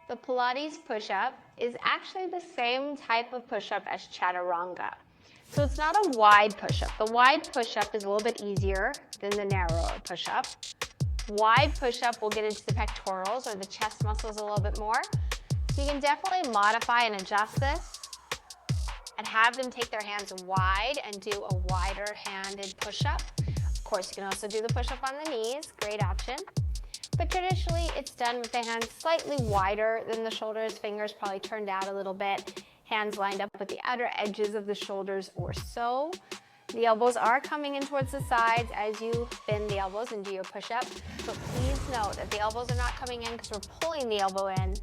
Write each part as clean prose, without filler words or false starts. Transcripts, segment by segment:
The Pilates push-up is actually the same type of push-up as Chaturanga. So it's not a wide push-up. The wide push-up is a little bit easier than the narrower push-up. Wide push-up will get into the pectorals or the chest muscles a little bit more. So you can definitely modify and adjust this and have them take their hands wide and do a wider handed push-up. Of course, you can also do the push-up on the knees, great option. But traditionally, it's done with the hands slightly wider than the shoulders, fingers probably turned out a little bit, hands lined up with the outer edges of the shoulders or so. The elbows are coming in towards the sides as you bend the elbows and do your push-up. But please note that the elbows are not coming in because we're pulling the elbow in.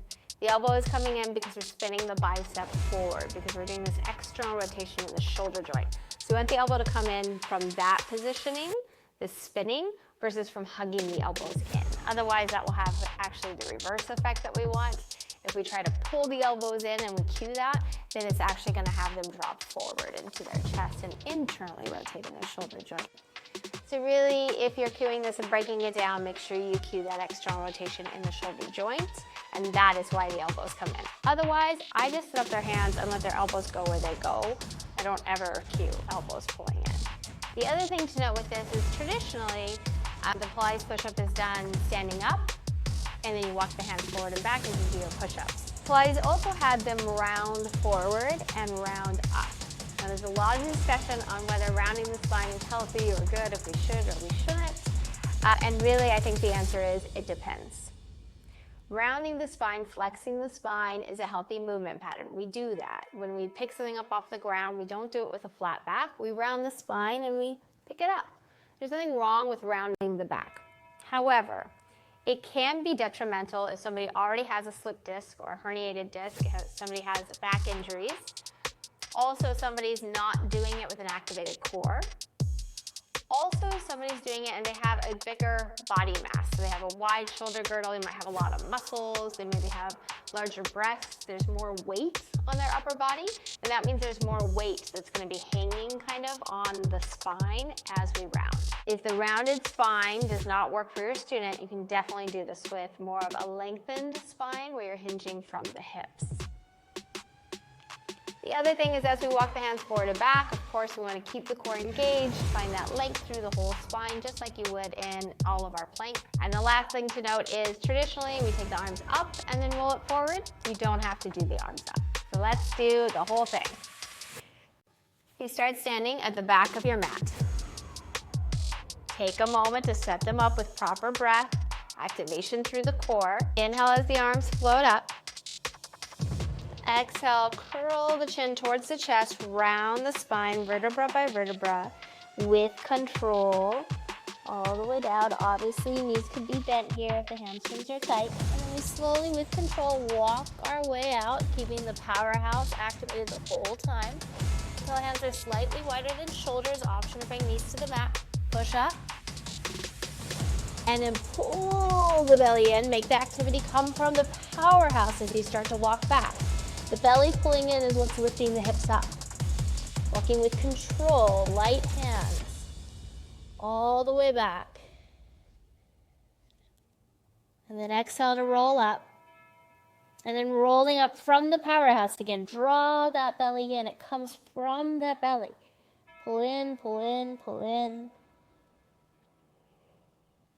The elbow is coming in because we're spinning the bicep forward because we're doing this external rotation in the shoulder joint. So we want the elbow to come in from that positioning, this spinning, versus from hugging the elbows in. Otherwise, that will have actually the reverse effect that we want. If we try to pull the elbows in and we cue that, then it's actually going to have them drop forward into their chest and internally rotating their shoulder joint. So really, if you're cueing this and breaking it down, make sure you cue that external rotation in the shoulder joint, and that is why the elbows come in. Otherwise, I just set up their hands and let their elbows go where they go. I don't ever cue elbows pulling in. The other thing to note with this is traditionally, the Pilates push-up is done standing up, and then you walk the hands forward and back and you do your push-ups. Pilates also had them round forward and round up. Now there's a lot of discussion on whether rounding the spine is healthy or good, if we should or we shouldn't. And really, I think the answer is it depends. Rounding the spine, flexing the spine is a healthy movement pattern. We do that. When we pick something up off the ground, we don't do it with a flat back. We round the spine and we pick it up. There's nothing wrong with rounding the back. However, it can be detrimental if somebody already has a slip disc or a herniated disc, if somebody has back injuries. Also, somebody's not doing it with an activated core. Also, somebody's doing it and they have a bigger body mass. So they have a wide shoulder girdle, they might have a lot of muscles, they maybe have larger breasts, there's more weight on their upper body, and that means there's more weight that's going to be hanging kind of on the spine as we round. If the rounded spine does not work for your student, you can definitely do this with more of a lengthened spine where you're hinging from the hips. The other thing is as we walk the hands forward and back, of course we want to keep the core engaged, find that length through the whole spine just like you would in all of our plank. And the last thing to note is traditionally we take the arms up and then roll it forward. You don't have to do the arms up. So let's do the whole thing. You start standing at the back of your mat. Take a moment to set them up with proper breath, activation through the core. Inhale as the arms float up. Exhale, curl the chin towards the chest, round the spine, vertebra by vertebra, with control, all the way down. Obviously, knees could be bent here if the hamstrings are tight. And then we slowly, with control, walk our way out, keeping the powerhouse activated the whole time. Until hands are slightly wider than shoulders, option to bring knees to the mat. Push up. And then pull the belly in. Make the activity come from the powerhouse as you start to walk back. The belly pulling in is what's lifting the hips up. Walking with control, light hands, all the way back. And then exhale to roll up. And then rolling up from the powerhouse again. Draw that belly in. It comes from that belly. Pull in, pull in, pull in.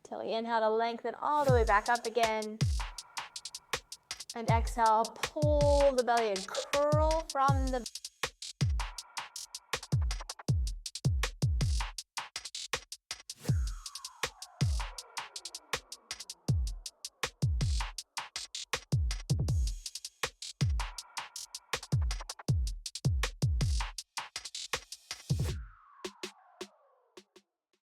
Till we inhale to lengthen all the way back up again. And exhale, pull the belly and curl from the